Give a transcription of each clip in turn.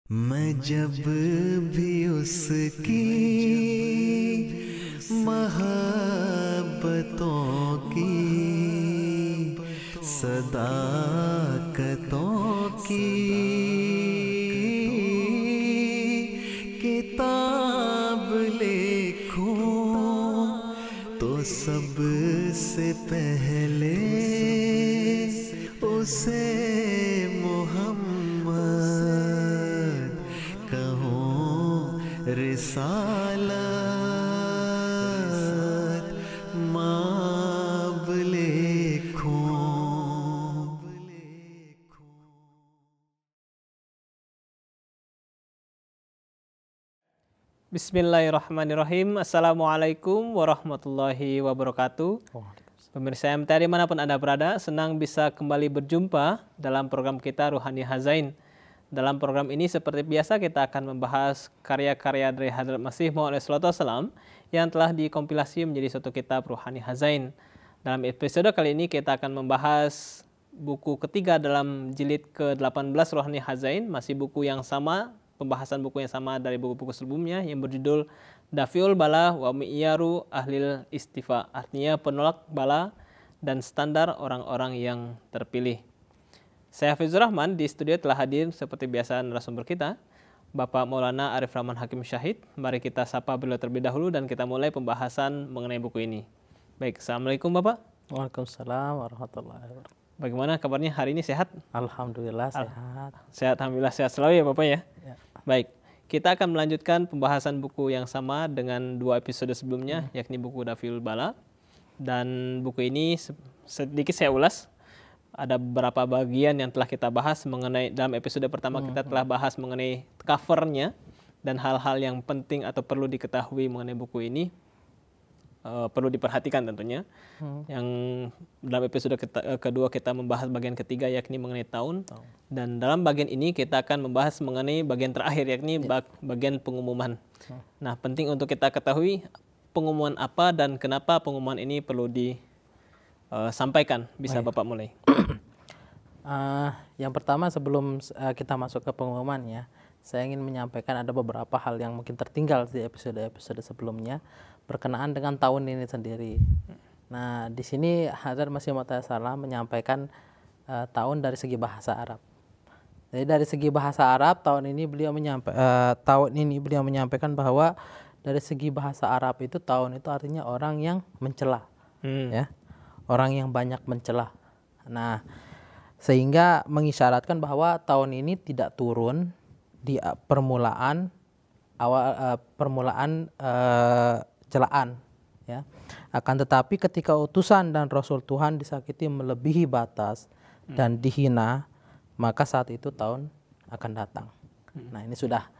मैं जब भी उसकी मोहब्बतों की सदाकतों की किताब लिखूं तो सबसे पहले उसे मोहम्मद कहूं, रिसालत माब लिखूं। Bismillahirrahmanirrahim. Assalamualaikum warahmatullahi wabarakatuh. Pemirsa MTA dimanapun Anda berada, senang bisa kembali berjumpa dalam program kita Ruhani Hazain. Dalam program ini seperti biasa kita akan membahas karya-karya dari Hadrat Masih Maud SAW yang telah dikompilasi menjadi suatu kitab Ruhani Hazain. Dalam episode kali ini kita akan membahas buku ketiga dalam jilid ke-18 Ruhani Hazain, masih buku yang sama, pembahasan buku yang sama dari buku-buku sebelumnya yang berjudul Dafiul Bala wa Mi'yaru Ahlil Istifa, artinya penolak bala dan standar orang-orang yang terpilih. Saya Hafizur Rahman, di studio telah hadir seperti biasa narasumber kita, Bapak Maulana Arif Rahman Hakim Syahid. Mari kita sapa beliau terlebih dahulu dan kita mulai pembahasan mengenai buku ini. Baik, Assalamualaikum Bapak. Waalaikumsalam warahmatullahi wabarakatuh. Bagaimana kabarnya hari ini, sehat? Alhamdulillah sehat. Sehat, Alhamdulillah sehat selalu ya Bapak ya? Ya. Baik, kita akan melanjutkan pembahasan buku yang sama dengan dua episode sebelumnya, yakni buku Dafiul Bala. Dan buku ini sedikit saya ulas. Ada beberapa bagian yang telah kita bahas mengenai, dalam episode pertama kita telah bahas mengenai covernya dan hal-hal yang penting atau perlu diketahui mengenai buku ini. Perlu diperhatikan tentunya. Yang dalam episode kedua kita membahas bagian ketiga yakni mengenai tahun. Dan dalam bagian ini kita akan membahas mengenai bagian terakhir yakni bagian pengumuman. Nah, penting untuk kita ketahui pengumuman apa dan kenapa pengumuman ini perlu disampaikan. Bisa Bapak mulai. Yang pertama sebelum kita masuk ke pengumuman ya, saya ingin menyampaikan ada beberapa hal yang mungkin tertinggal di episode-episode sebelumnya berkenaan dengan tahun ini sendiri. Nah, di sini Hadrat Masih Maud SAW menyampaikan tahun dari segi bahasa Arab. Jadi dari segi bahasa Arab tahun ini beliau menyampaikan bahwa dari segi bahasa Arab itu tahun itu artinya orang yang mencela, ya, orang yang banyak mencela. Nah, sehingga mengisyaratkan bahwa tahun ini tidak turun di permulaan celaan, ya. Akan tetapi ketika utusan dan Rasul Tuhan disakiti melebihi batas dan dihina, maka saat itu tahun akan datang. Nah, ini sudah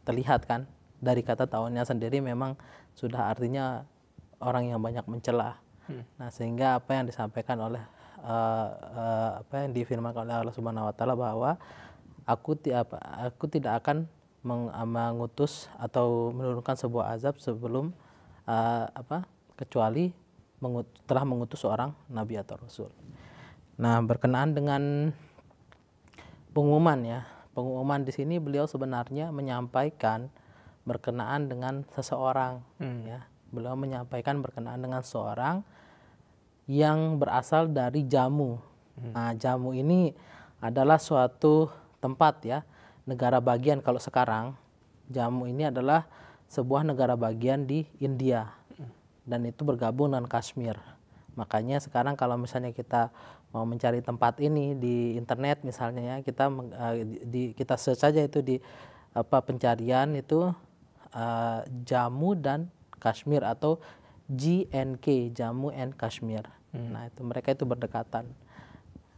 terlihat kan dari kata tahunnya sendiri memang sudah artinya orang yang banyak mencela. Nah, sehingga apa yang disampaikan oleh apa yang difirmankan oleh Allah Subhanahu wa taala bahwa aku tidak akan mengutus atau menurunkan sebuah azab sebelum kecuali telah mengutus seorang nabi atau rasul. Nah, berkenaan dengan pengumuman ya, pengumuman di sini beliau sebenarnya menyampaikan berkenaan dengan seseorang, ya. Beliau menyampaikan berkenaan dengan seorang yang berasal dari Jamu. Nah, Jamu ini adalah suatu tempat ya, negara bagian. Kalau sekarang Jamu ini adalah sebuah negara bagian di India dan itu bergabung dengan Kashmir. Makanya sekarang kalau misalnya kita mau mencari tempat ini di internet misalnya ya, kita search saja itu di pencarian itu Jammu dan Kashmir atau JNK, Jammu and Kashmir. Nah, itu mereka itu berdekatan.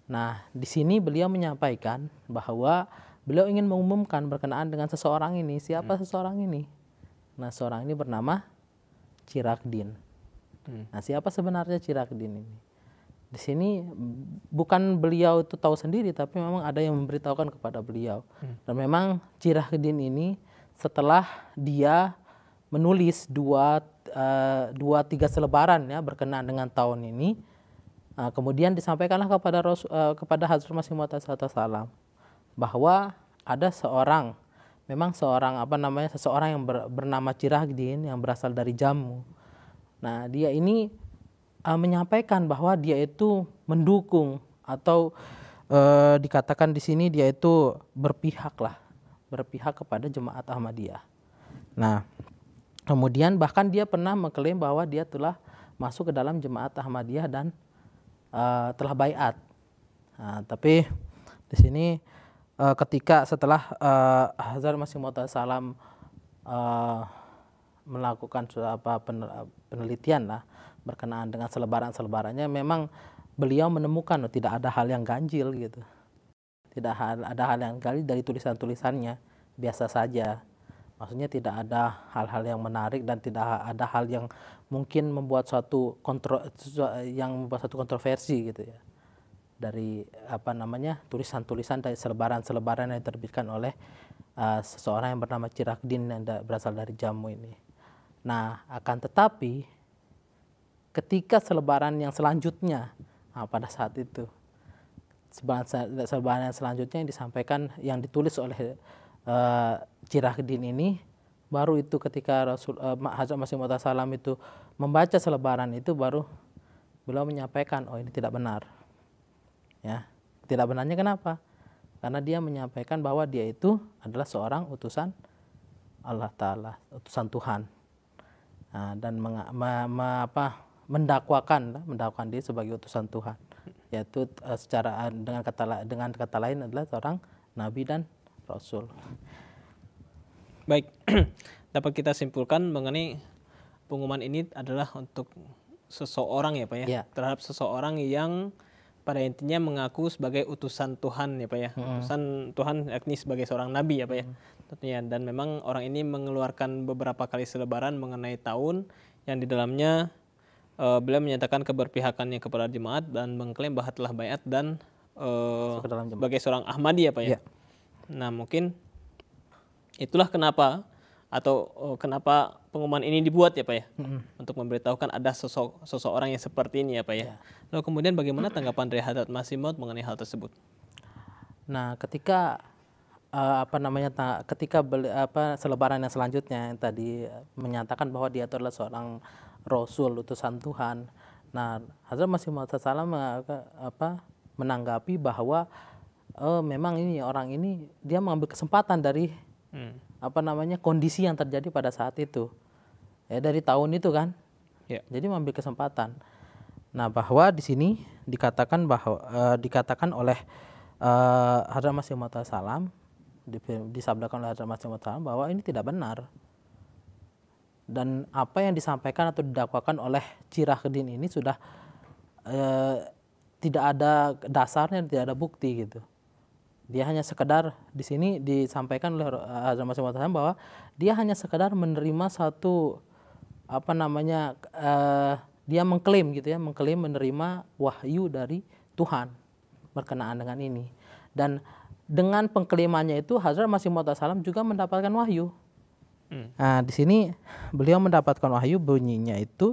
Nah, di sini beliau menyampaikan bahwa beliau ingin mengumumkan berkenaan dengan seseorang ini. Siapa seseorang ini? Nah, seorang ini bernama Chiragdin. Nah, siapa sebenarnya Chiragdin ini? Di sini bukan beliau itu tahu sendiri, tapi memang ada yang memberitahukan kepada beliau. Dan memang Chiragdin ini setelah dia menulis dua tiga selebaran ya berkenaan dengan tahun ini, kemudian disampaikanlah kepada Hadrat Masih Maud SAW bahwa ada seseorang yang bernama Chirahdin yang berasal dari Jammu. Nah, dia ini menyampaikan bahwa dia itu mendukung atau dikatakan di sini dia itu berpihak kepada jemaat Ahmadiyah. Nah, kemudian bahkan dia pernah mengklaim bahwa dia telah masuk ke dalam jemaat Ahmadiyah dan telah baiat. Nah, tapi di sini ketika setelah Hazrat Masih Maud Salam melakukan penelitian lah berkenaan dengan selebarannya, memang beliau menemukan tidak ada hal yang ganjil gitu, tidak ada hal yang ganjil dari tulisannya, biasa saja. Maksudnya tidak ada hal-hal yang menarik dan tidak ada hal yang mungkin membuat suatu kontroversi gitu ya, dari tulisan-tulisan dari selebaran yang diterbitkan oleh seseorang yang bernama Chirahdin yang berasal dari Jammu ini. Nah, akan tetapi ketika selebaran yang selanjutnya, pada saat itu selebaran yang selanjutnya yang disampaikan, yang ditulis oleh Chirahdin ini, baru itu ketika Hazrat Masih Maud Salam itu membaca selebaran itu, baru beliau menyampaikan, oh ini tidak benar. Ya, tidak benarnya kenapa? Karena dia menyampaikan bahwa dia itu adalah seorang utusan Allah Ta'ala, utusan Tuhan. Nah, dan mendakwakan dia sebagai utusan Tuhan, yaitu dengan kata lain adalah seorang nabi dan rasul. Baik, dapat kita simpulkan mengenai pengumuman ini adalah untuk seseorang ya Pak ya, terhadap seseorang yang pada intinya mengaku sebagai utusan Tuhan ya Pak ya, utusan Tuhan yakni sebagai seorang nabi ya Pak ya, tentunya. Dan memang orang ini mengeluarkan beberapa kali selebaran mengenai tahun yang di dalamnya beliau menyatakan keberpihakannya kepada jemaat dan mengklaim bahwa telah baiat dan sebagai seorang Ahmadi ya Pak ya. Nah, mungkin itulah kenapa kenapa pengumuman ini dibuat ya Pak ya, untuk memberitahukan ada seseorang yang seperti ini ya Pak ya. Lalu kemudian bagaimana tanggapan dari Hazrat Masih Maud mengenai hal tersebut? Nah, ketika selebaran yang selanjutnya yang tadi menyatakan bahwa dia itu adalah seorang rasul, utusan Tuhan. Nah, Hazrat Masih Maud Salam menanggapi bahwa memang orang ini dia mengambil kesempatan dari kondisi yang terjadi pada saat itu, ya, dari tahun itu kan, jadi mengambil kesempatan. Nah, bahwa di sini dikatakan oleh Hazrat Masih Maud Salam, disabdakan oleh Hazrat Masih Maud Salam bahwa ini tidak benar, dan apa yang disampaikan atau didakwakan oleh Chirahdin ini sudah tidak ada dasarnya, tidak ada bukti gitu. Dia hanya sekedar, di sini disampaikan oleh Hazrat Masih Maud Salam bahwa dia hanya sekedar menerima satu dia mengklaim menerima wahyu dari Tuhan berkenaan dengan ini. Dan dengan pengklaimannya itu Hazrat Masih Maud Salam juga mendapatkan wahyu. Nah, di sini beliau mendapatkan wahyu, bunyinya itu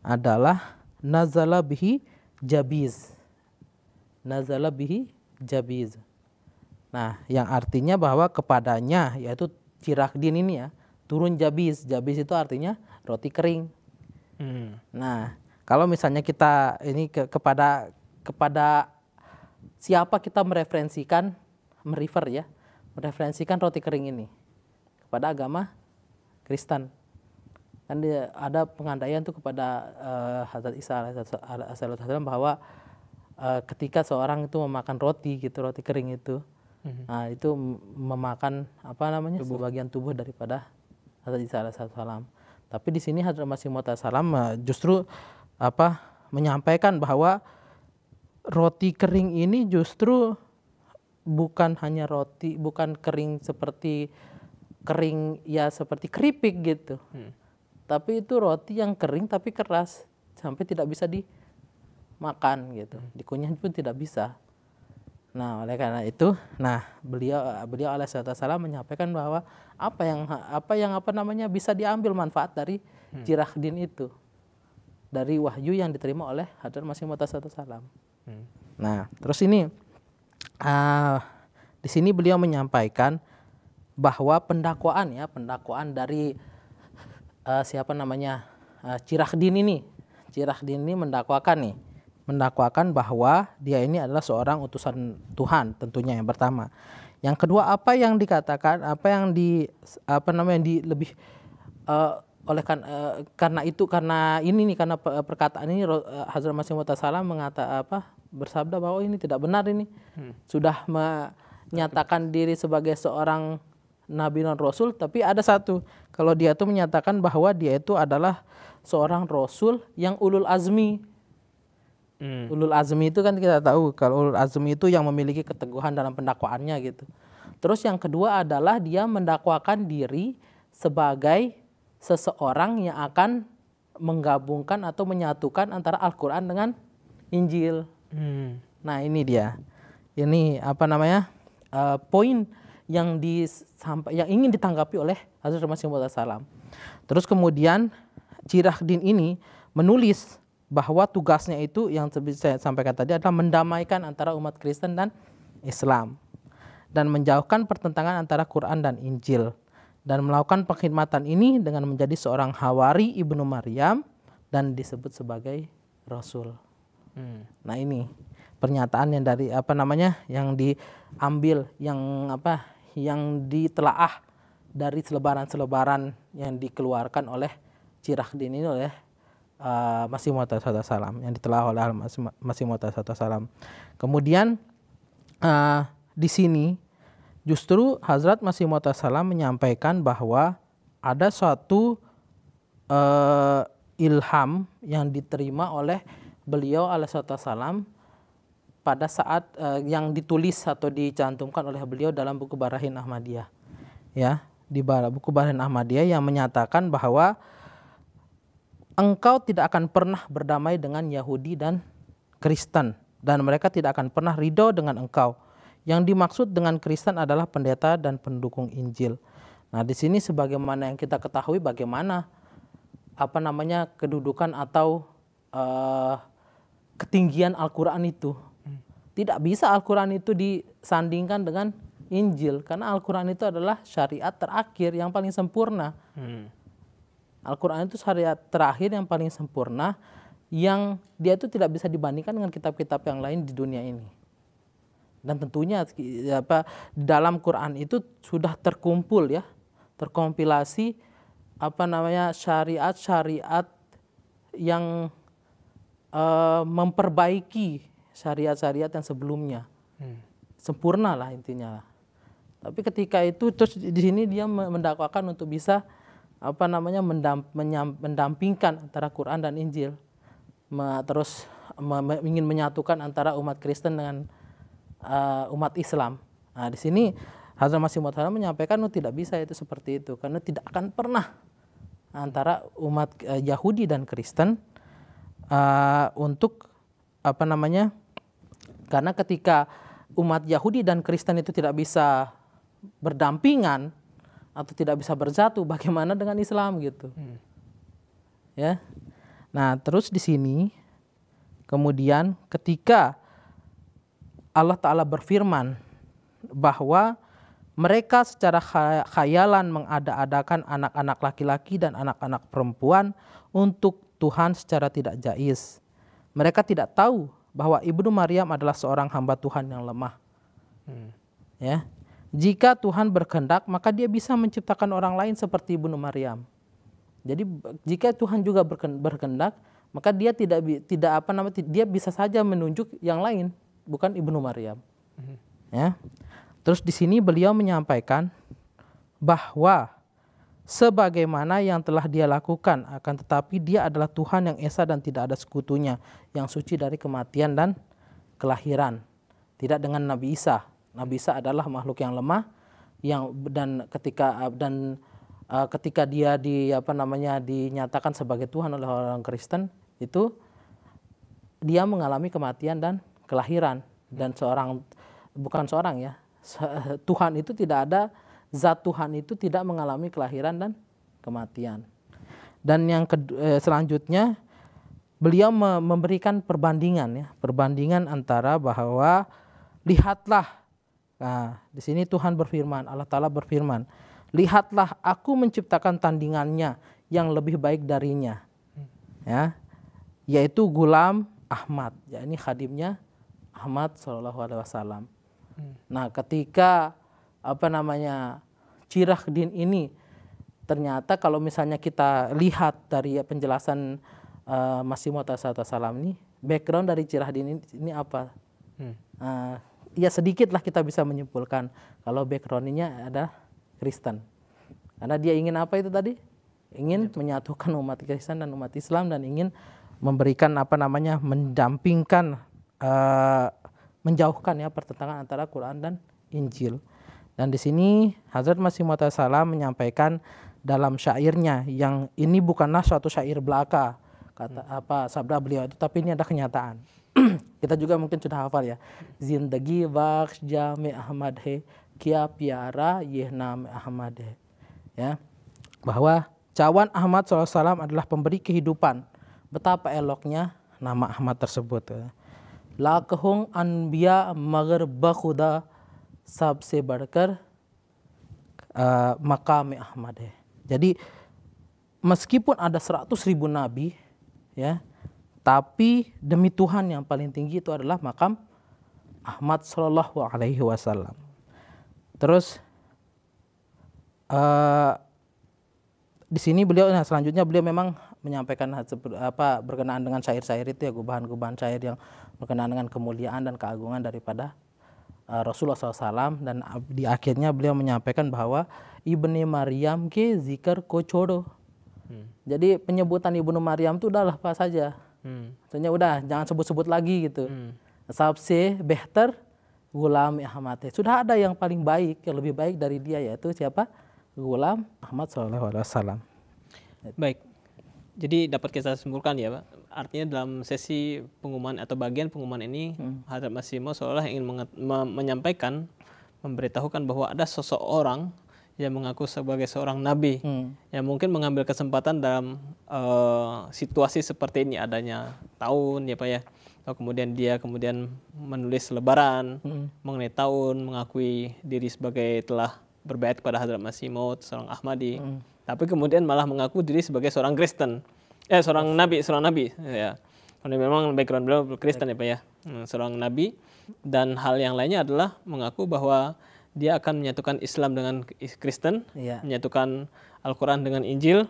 adalah nazala bihi jabiz. Nazala bihi jabiz. Nah, yang artinya bahwa kepadanya, yaitu Chirahdin ini ya, turun jabiz. Jabiz itu artinya roti kering. Nah, kalau misalnya kita ini kepada siapa kita mereferensikan roti kering ini? Kepada agama Kristen. Kan ada pengandaian tuh kepada Hazrat Isa alaihissalam bahwa ketika seorang itu memakan roti kering itu, nah itu memakan sebagian tubuh daripada Hazrat Isa alaihissalam. Tapi di sini Hazrat Masih Maud Salam justru menyampaikan bahwa roti kering ini justru bukan hanya roti, bukan kering seperti keripik gitu. Tapi itu roti yang kering tapi keras sampai tidak bisa dimakan gitu. Dikunyah pun tidak bisa. Nah, oleh karena itu, beliau alaihissalam menyampaikan bahwa apa yang bisa diambil manfaat dari Chirahdin itu, dari wahyu yang diterima oleh Hazrat Masih Maud Salam. Nah, terus ini di di sini beliau menyampaikan bahwa pendakwaan dari Chirahdin ini mendakwakan bahwa dia ini adalah seorang utusan Tuhan, tentunya yang pertama. Yang kedua, apa yang dikatakan, karena perkataan ini Hazrat Masih Maud Salam bersabda bahwa ini tidak benar, ini sudah menyatakan diri sebagai seorang nabi non rasul, tapi ada satu, kalau dia itu menyatakan bahwa dia itu adalah seorang rasul yang ulul azmi. Ulul azmi itu kan kita tahu, kalau ulul azmi itu yang memiliki keteguhan dalam pendakwaannya gitu. Terus yang kedua adalah dia mendakwakan diri sebagai seseorang yang akan menggabungkan atau menyatukan antara Al-Quran dengan Injil. Nah ini dia, ini poin yang ingin ditanggapi oleh Hazrat Masih Maud Salam. Terus kemudian Chirahdin ini menulis bahwa tugasnya itu yang saya sampaikan tadi adalah mendamaikan antara umat Kristen dan Islam dan menjauhkan pertentangan antara Quran dan Injil, dan melakukan pengkhidmatan ini dengan menjadi seorang Hawari Ibnu Maryam dan disebut sebagai Rasul. Nah ini pernyataan yang dari yang diambil, yang ditelaah dari selebaran yang dikeluarkan oleh Chirahdin ini oleh Masih Maud Salam, yang ditelaah oleh Masih Maud Salam. Kemudian di sini justru Hazrat Masih Maud Salam menyampaikan bahwa ada suatu ilham yang diterima oleh beliau alaihissalam pada saat yang ditulis atau dicantumkan oleh beliau dalam buku Barahin Ahmadiyah, ya, di buku Barahin Ahmadiyah yang menyatakan bahwa engkau tidak akan pernah berdamai dengan Yahudi dan Kristen, dan mereka tidak akan pernah ridho dengan engkau. Yang dimaksud dengan Kristen adalah pendeta dan pendukung Injil. Nah di sini sebagaimana yang kita ketahui bagaimana kedudukan atau ketinggian Al-Quran itu. Tidak bisa Al-Quran itu disandingkan dengan Injil, karena Al-Quran itu adalah syariat terakhir yang paling sempurna. Al-Quran itu syariat terakhir yang paling sempurna, yang dia itu tidak bisa dibandingkan dengan kitab-kitab yang lain di dunia ini. Dan tentunya dalam Quran itu sudah terkumpul, ya, terkompilasi syariat-syariat yang memperbaiki syariat-syariat yang sebelumnya. Sempurna lah intinya. Tapi ketika itu terus di sini dia mendakwakan untuk bisa mendampingkan antara Quran dan Injil. Terus ingin menyatukan antara umat Kristen dengan umat Islam. Nah, di sini Hazrat Masih Maud menyampaikan tidak bisa itu seperti itu, karena tidak akan pernah antara umat Yahudi dan Kristen karena ketika umat Yahudi dan Kristen itu tidak bisa berdampingan atau tidak bisa bersatu, bagaimana dengan Islam gitu. Ya. Nah, terus di sini kemudian ketika Allah Ta'ala berfirman bahwa mereka secara khayalan mengada-adakan anak-anak laki-laki dan anak-anak perempuan untuk Tuhan secara tidak jaiz. Mereka tidak tahu bahwa Ibnu Maryam adalah seorang hamba Tuhan yang lemah. Ya. Jika Tuhan berkehendak, maka dia bisa menciptakan orang lain seperti Ibnu Maryam. Jadi jika Tuhan juga berkehendak, maka dia dia bisa saja menunjuk yang lain, bukan Ibnu Maryam. Ya. Terus di sini beliau menyampaikan bahwa sebagaimana yang telah dia lakukan, akan tetapi dia adalah Tuhan yang esa dan tidak ada sekutunya, yang suci dari kematian dan kelahiran. Tidak dengan Nabi Isa. Nabi Isa adalah makhluk yang lemah, ketika dia dinyatakan sebagai Tuhan oleh orang Kristen, itu dia mengalami kematian dan kelahiran, dan Tuhan itu tidak ada, zat Tuhan itu tidak mengalami kelahiran dan kematian. Dan yang selanjutnya beliau memberikan perbandingan antara bahwa lihatlah Nah, di sini Tuhan berfirman, Allah Ta'ala berfirman, lihatlah aku menciptakan tandingannya yang lebih baik darinya, ya, yaitu Gulam Ahmad, ya ini khadimnya Ahmad Shallallahu Alaihi Wasallam. Nah, ketika Cirahdin ini ternyata kalau misalnya kita lihat dari penjelasan Masih Maud Salam ini, background dari Cirahdin ini apa? Ya sedikit lah kita bisa menyimpulkan kalau backgroundnya ada Kristen. Karena dia ingin apa itu tadi? Ingin menyatukan umat Kristen dan umat Islam dan ingin memberikan mendampingkan, menjauhkan ya pertentangan antara Quran dan Injil. Dan di sini Hazrat Masih Maud Salam menyampaikan dalam syairnya yang ini bukanlah suatu syair belaka sabda beliau itu, tapi ini ada kenyataan. Kita juga mungkin sudah hafal ya. Zindagi bakhsh jame Ahmad hai, kya pyara yeh naam Ahmad hai. Ya, bahwa cawan Ahmad SAW adalah pemberi kehidupan. Betapa eloknya nama Ahmad tersebut. Lakhon anbiya magar bakhuda sabse badkar maqam Ahmad hai. Jadi meskipun ada 100.000 nabi, ya, tapi demi Tuhan yang paling tinggi itu adalah makam Ahmad Sallallahu Alaihi Wasallam. Terus di sini selanjutnya beliau memang menyampaikan berkenaan dengan syair-syair itu ya, gubahan-gubahan syair yang berkenaan dengan kemuliaan dan keagungan daripada Rasulullah SAW, dan di akhirnya beliau menyampaikan bahwa Ibni Maryam ke zikr ko chodo. Jadi penyebutan Ibnu Maryam itu udahlah apa saja. Maksudnya udah jangan sebut-sebut lagi gitu. Sabse behter Gulam Ahmad. Sudah ada yang paling baik, yang lebih baik dari dia, yaitu siapa? Gulam Ahmad Sallallahu Alaihi Wasallam. Baik. Jadi dapat kita simpulkan ya, Pak. Artinya dalam sesi pengumuman atau bagian pengumuman ini, Hazrat Masih Maud seolah ingin menyampaikan, memberitahukan bahwa ada seseorang yang mengaku sebagai seorang nabi, yang mungkin mengambil kesempatan dalam situasi seperti ini, adanya tahun ya Pak ya, kemudian dia menulis lebaran mengenai tahun, mengakui diri sebagai telah berbaiat kepada Hazrat Masih Maud, seorang Ahmadi, tapi kemudian malah mengaku diri sebagai seorang Kristen, seorang nabi ya. Karena memang background beliau Kristen ya Pak ya, seorang nabi, dan hal yang lainnya adalah mengaku bahwa dia akan menyatukan Islam dengan Kristen, menyatukan Al-Quran dengan Injil,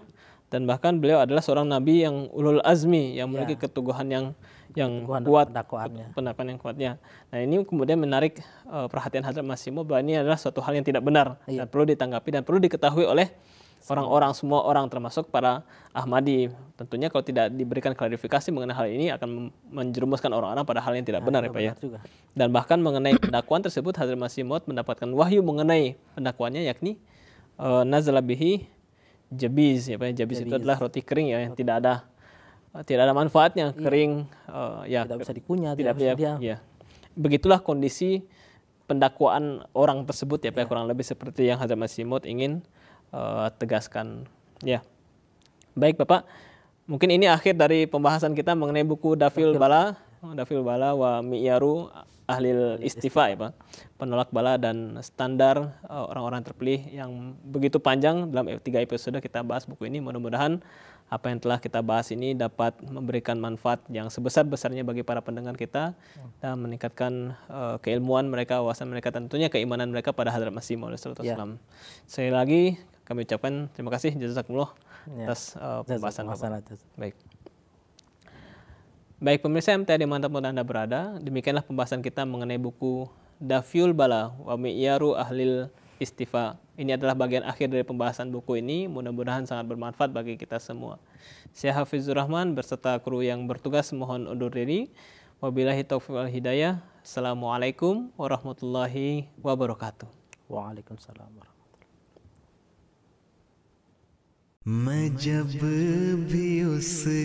dan bahkan beliau adalah seorang nabi yang ulul azmi, yang memiliki keteguhan yang kuat, pendakwahan yang kuatnya. Nah ini kemudian menarik perhatian Hazrat Masih Maud bahwa ini adalah suatu hal yang tidak benar, dan perlu ditanggapi dan perlu diketahui oleh semua orang termasuk para Ahmadi. Tentunya kalau tidak diberikan klarifikasi mengenai hal ini akan menjerumuskan orang-orang pada hal yang tidak benar ya Pak ya. Dan bahkan mengenai pendakwaan tersebut Hazrat Masih Maud mendapatkan wahyu mengenai pendakwaannya, yakni nazala bihi jabiz ya Pak. Jabiz itu adalah roti kering ya, yang tidak ada manfaatnya, kering, tidak bisa dikunyah, tidak bisa ya. Begitulah kondisi pendakwaan orang tersebut ya Pak, kurang lebih seperti yang Hazrat Masih Maud ingin tegaskan ya. Baik Bapak, mungkin ini akhir dari pembahasan kita mengenai buku Daf'ul Bala wa Mi'yaru Ahlil Istifa ya Pak, penolak bala dan standar orang-orang terpilih, yang begitu panjang. Dalam 3 episode kita bahas buku ini. Mudah-mudahan apa yang telah kita bahas ini dapat memberikan manfaat yang sebesar-besarnya bagi para pendengar kita dan meningkatkan keilmuan mereka, wawasan mereka, tentunya keimanan mereka pada Hazrat Masih Maud SAW. Sekali lagi kami ucapkan terima kasih, jazakumullah atas pembahasan Bapak. Baik pemirsa MTA dimanapun Anda berada, demikianlah pembahasan kita mengenai buku Daf'ul Bala wa Mi'yaru Ahlil Istifa. Ini adalah bagian akhir dari pembahasan buku ini. Mudah-mudahan sangat bermanfaat bagi kita semua. Saya Hafizur Rahman berserta kru yang bertugas mohon undur diri. Wabillahi taufiq wal hidayah. Assalamualaikum warahmatullahi wabarakatuh. Waalaikumsalam warahmatullahi. मैं जब भी उसे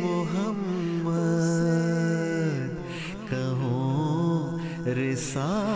मोहम्मद कहूँ रिसालत